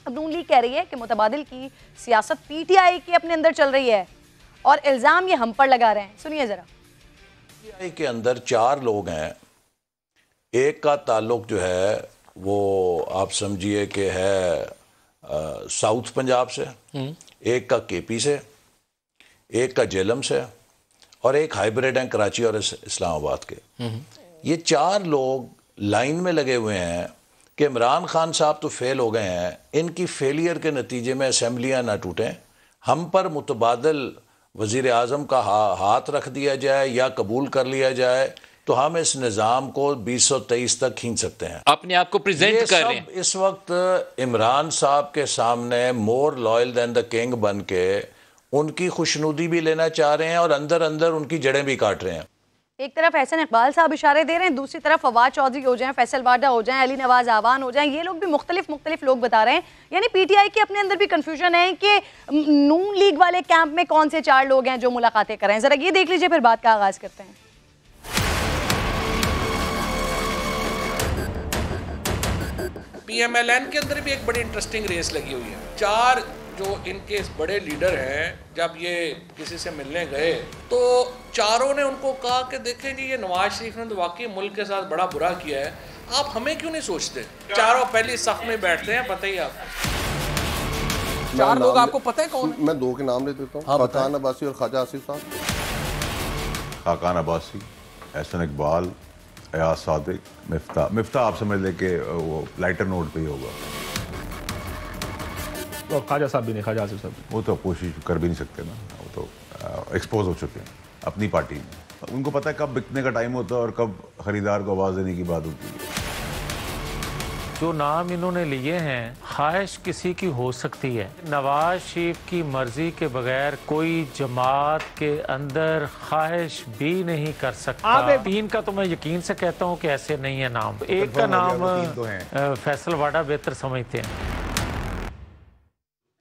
अब नून लीग कह रही है कि मुतबादिल की सियासत पीटीआई के अपने अंदर चल रही है और इल्ज़ाम ये हम पर लगा रहे हैं। सुनिए ज़रा। पीटीआई के अंदर 4 लोग हैं। एक का ताल्लुक जो है वो आप समझिए कि है साउथ पंजाब से, एक का केपी से, एक का जेलम से और एक हाइब्रिड हैं कराची और इस्लामाबाद के। ये 4 लोग लाइन में लगे हुए हैं कि इमरान खान साहब तो फेल हो गए हैं, इनकी फेलियर के नतीजे में असम्बलियाँ ना टूटें, हम पर मुतबादल वज़ीर आज़म का हाथ रख दिया जाए या कबूल कर लिया जाए तो हम इस निज़ाम को 2023 तक खींच सकते हैं। अपने आप को प्रेजेंट कर रहे हैं। इस वक्त इमरान साहब के सामने more loyal than the king बन के उनकी खुशनुदी भी लेना चाह रहे हैं और अंदर अंदर उनकी जड़ें भी काट रहे हैं। एक तरफ एहसन इकबाल साहब इशारे दे रहे हैं, दूसरी तरफ फवाद चौधरी हो जाएं, फैसल वाडा हो जाएं, अली नवाज आवान हो जाएं, ये लोग भी मुख्तलिफ लोग बता रहे हैं। यानी पीटीआई के अपने अंदर भी कंफ्यूजन है कि नून लीग वाले कैंप में कौन से 4 लोग हैं जो मुलाकातें कर रहे हैं। जरा ये देख लीजिए, फिर बात का आगाज करते हैं। पीएमएलएन के अंदर भी एक बड़ी इंटरेस्टिंग रेस लगी हुई है। 4 जो इनके बड़े लीडर हैं, जब ये किसी से मिलने गए तो चारों ने उनको कहा कि देखें जी, ये नवाज शरीफ ने तो वाकई मुल्क के साथ बड़ा बुरा किया है, आप हमें क्यों नहीं सोचते। चारों पहली सफ में बैठते हैं। बताइए आप 4 लोग आपको पता है कौन है? मैं 2 के नाम ले देता हूँ। खाकान अब्बासी और ख्वाजा आसिफ साहब। खाकान अब्बासी, एहसन इकबाल, एयाज सादिक, मिफ्ता आप समझ ले कि वो लाइटर नोट पे ही होगा। तो ख्वाजा साहब भी नहीं, ख्वाजा आसिफ साहब वो तो कोशिश कर भी नहीं सकते ना, वो तो एक्सपोज हो चुके हैं अपनी पार्टी में। उनको पता है कब बिकने का टाइम होता है और कब खरीदार को आवाज़ देने की बात होती है। जो नाम इन्होंने लिए हैं, ख्वाहिश किसी की हो सकती है। नवाज शरीफ की मर्जी के बगैर कोई जमात के अंदर ख्वाहिश भी नहीं कर सकता। 3 का तो मैं यकीन से कहता हूँ कि ऐसे नहीं है नाम। एक का नाम फैसल वाडा बेहतर समझते हैं।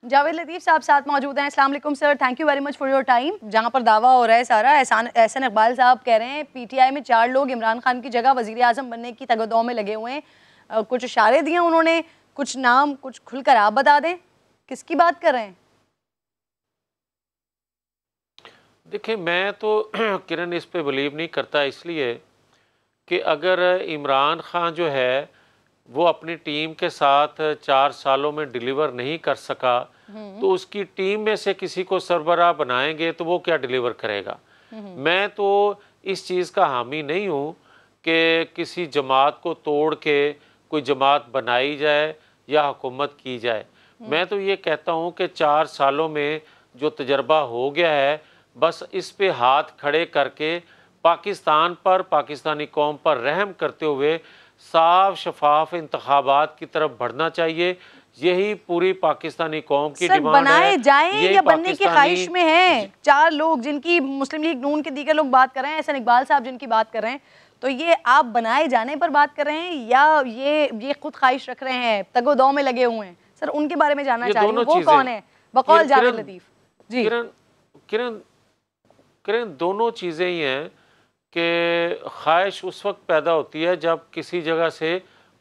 जावेद लतीफ़ साहब साथ मौजूद हैं। अस्सलाम वालेकुम sir, thank you very much for your time. जहां पर दावा हो रहा है सारा, एहसन इकबाल साहब कह रहे हैं पीटीआई में 4 लोग इमरान खान की जगह वज़ीर आज़म बनने की तगदौ में लगे हुए हैं। कुछ इशारे दिए उन्होंने, कुछ नाम, कुछ खुलकर आप बता दें किसकी बात कर रहे हैं। देखिए, मैं तो किरण इस पे बिलीव नहीं करता, इसलिए कि अगर इमरान खान जो है वो अपनी टीम के साथ 4 सालों में डिलीवर नहीं कर सका तो उसकी टीम में से किसी को सरबराह बनाएंगे तो वो क्या डिलीवर करेगा। मैं तो इस चीज़ का हामी नहीं हूँ कि किसी जमात को तोड़ के कोई जमात बनाई जाए या हुकूमत की जाए। मैं तो ये कहता हूँ कि 4 सालों में जो तजर्बा हो गया है, बस इस पे हाथ खड़े करके पाकिस्तान पर, पाकिस्तानी कौम पर रहम करते हुए साफ शफाफ इंतखाबात की तरफ बढ़ना चाहिए। यही पूरी पाकिस्तानी कौम की डिमांड है। बनाए जाएं या बनने की ख्वाहिश में हैं 4 लोग जिनकी मुस्लिम लीग नून के दीगर लोग बात कर रहे हैं, एहसन इकबाल साहब जिनकी बात कर रहे हैं, तो ये आप बनाए जाने पर बात कर रहे हैं या ये खुद ख्वाहिश रख रहे हैं, तगोदौ में लगे हुए हैं? सर उनके बारे में जानना चाह रही हूँ, वो कौन है बकौल जावेद लतीफ जी? किरण दोनों चीज़ें ही हैं कि ख्वाहिश उस वक्त पैदा होती है जब किसी जगह से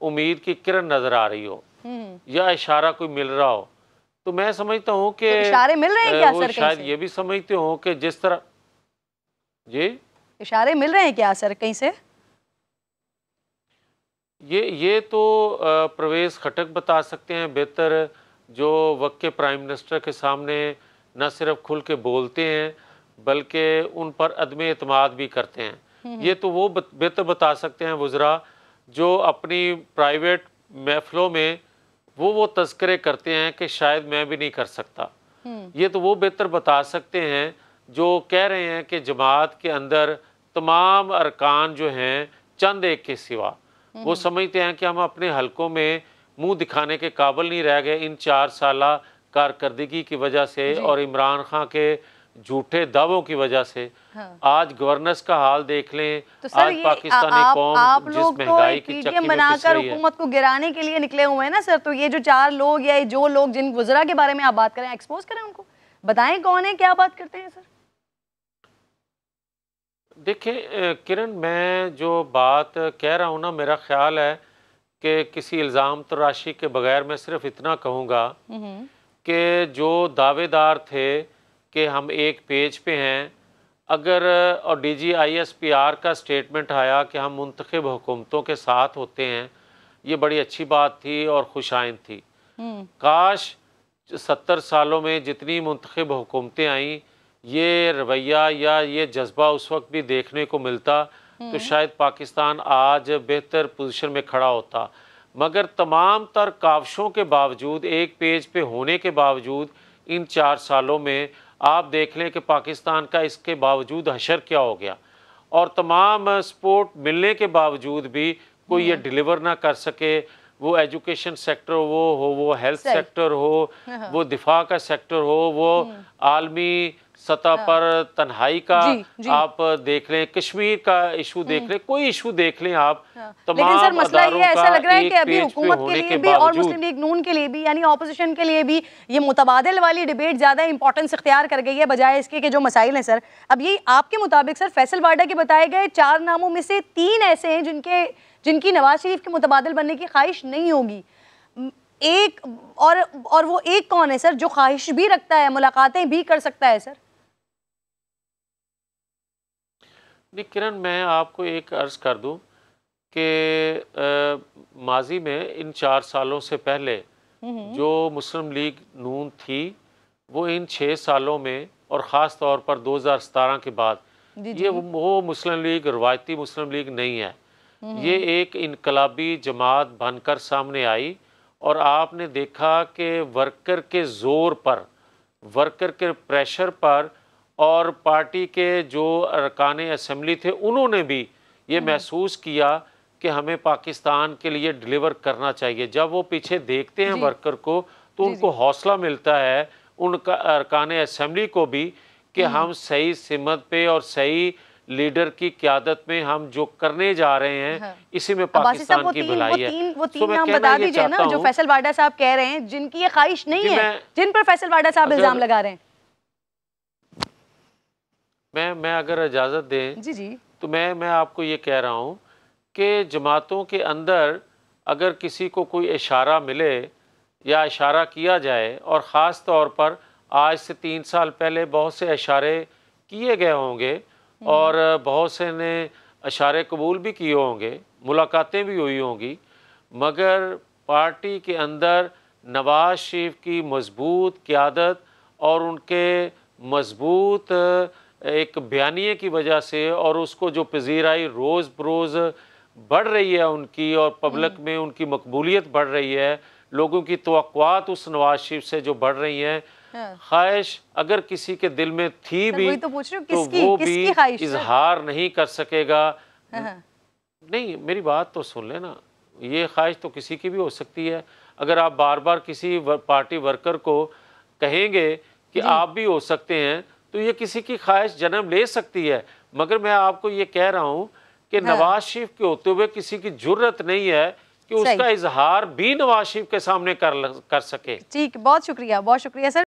उम्मीद की किरण नजर आ रही हो या इशारा कोई मिल रहा हो। तो मैं समझता हूँ कि तो इशारे मिल रहे हैं क्या सर? शायद ये भी समझते हो कि जिस तरह जी इशारे मिल रहे हैं क्या सर कहीं से? ये तो परवेज़ खटक बता सकते हैं बेहतर, जो वक्त के प्राइम मिनिस्टर के सामने न सिर्फ खुल के बोलते हैं बल्कि उन पर अदम एतमाद भी करते हैं। ये तो वो बेहतर बता सकते हैं वज़रा जो अपनी प्राइवेट महफिलों में वो तज़किरे करते हैं कि शायद मैं भी नहीं कर सकता। ये तो वो बेहतर बता सकते हैं जो कह रहे हैं कि जमात के अंदर तमाम अरकान जो हैं चंद एक के सिवा, वो समझते हैं कि हम अपने हलकों में मुंह दिखाने के काबिल नहीं रह गए इन 4 साला कारकर्दगी की वजह से और इमरान खान के झूठे दावों की वजह से। आज गवर्नेंस का हाल देख लें। तो आज पाकिस्तानी कौम जिस महंगाई की चक्की में बनाकर हुकूमत को गिराने के लिए निकले हुए हैं ना सर, तो ये जो 4 लोग या जो लोग जिन वज़रा के बारे में आप बात करें, एक्सपोज करें उनको, बताएं कौन है, क्या बात करते हैं सर? देखिए किरण, मैं जो बात कह रहा हूँ ना, मेरा ख्याल है कि किसी इल्ज़ाम तराशी के बगैर मैं सिर्फ इतना कहूँगा कि जो दावेदार थे कि हम एक पेज पे हैं, अगर और DGISPR का स्टेटमेंट आया कि हम मुंतखब हुकूमतों के साथ होते हैं, ये बड़ी अच्छी बात थी और खुशाइन थी। काश 70 सालों में जितनी मुंतखब हुकूमतें आईं, ये रवैया या ये जज्बा उस वक्त भी देखने को मिलता तो शायद पाकिस्तान आज बेहतर पोजीशन में खड़ा होता। मगर तमाम तर काविशों के बावजूद, एक पेज पे होने के बावजूद, इन 4 सालों में आप देख लें कि पाकिस्तान का इसके बावजूद हशर क्या हो गया, और तमाम सपोर्ट मिलने के बावजूद भी कोई ये डिलीवर ना कर सके। वो एजुकेशन सेक्टर वो हेल्थ सेक्टर हो, वो दिफा का सेक्टर हो, वो आलमी सतह पर तन्हाई का आप देख लें, कश्मीर का इशू देख लें, कोई इशू देख लें आप, लेकिन सर मसला ये ऐसा लग रहा है कि अभी हुकूमत के लिए भी और मुस्लिम लीग नून के लिए भी, यानी ऑपोजिशन के लिए भी, ये मुतबादिल वाली डिबेट ज़्यादा इंपॉर्टेंस इख्तियार कर गई है बजाय इसके कि जो मसाइल हैं। सर अब ये आपके मुताबिक सर फैसल वाडा के बताए गए 4 नामों में से 3 ऐसे हैं जिनकी नवाज शरीफ के मुतबादिल बनने की ख्वाहिश नहीं होगी। एक और वो एक कौन है सर जो ख्वाहिश भी रखता है, मुलाकातें भी कर सकता है? सर नहीं किरण, मैं आपको एक अर्ज़ कर दूं कि माजी में इन 4 सालों से पहले जो मुस्लिम लीग नून थी, वो इन 6 सालों में और ख़ास तौर पर 2017 के बाद ये वो मुस्लिम लीग रवायती मुस्लिम लीग नहीं है। ये एक इनकलाबी जमात बनकर सामने आई और आपने देखा कि वर्कर के ज़ोर पर, वर्कर के प्रेशर पर और पार्टी के जो अरकान असम्बली थे, उन्होंने भी ये महसूस किया कि हमें पाकिस्तान के लिए डिलीवर करना चाहिए। जब वो पीछे देखते हैं वर्कर को तो उनको हौसला मिलता है, उनका अरकान असम्बली को भी, कि हम सही सिमत पे और सही लीडर की क़यादत में हम जो करने जा रहे हैं इसी में पाकिस्तान की भलाई है। वो 3 नाम बता दीजिए ना जो फैसल वाडा साहब कह रहे हैं, जिनकी ये ख्वाहिश नहीं है, जिन पर फैसल वाडा साहब इल्जाम लगा रहे हैं। मैं अगर इजाज़त दें जी तो मैं आपको ये कह रहा हूँ कि जमातों के अंदर अगर किसी को कोई इशारा मिले या इशारा किया जाए, और ख़ास तौर पर आज से 3 साल पहले बहुत से इशारे किए गए होंगे और बहुत से ने इशारे कबूल भी किए होंगे, मुलाकातें भी हुई होंगी, मगर पार्टी के अंदर नवाज शरीफ की मजबूत क़यादत और उनके मजबूत एक बयानिए की वजह से और उसको जो पजीराई रोज़ बरोज़ बढ़ रही है उनकी, और पब्लिक में उनकी मकबूलियत बढ़ रही है, लोगों की तवक्कुआत उस नवाज शरीफ से जो बढ़ रही हैं, ख्वाहिश अगर किसी के दिल में थी भी तो वो भी इजहार नहीं कर सकेगा। नहीं, मेरी बात तो सुन लेना, ये ख्वाहिश तो किसी की भी हो सकती है। अगर आप बार बार किसी पार्टी वर्कर को कहेंगे कि आप भी हो सकते हैं तो ये किसी की ख्वाहिश जन्म ले सकती है। मगर मैं आपको ये कह रहा हूँ कि नवाज शरीफ के होते हुए किसी की जुर्रत नहीं है कि उसका इजहार भी नवाज शरीफ के सामने कर सके। ठीक, बहुत शुक्रिया सर।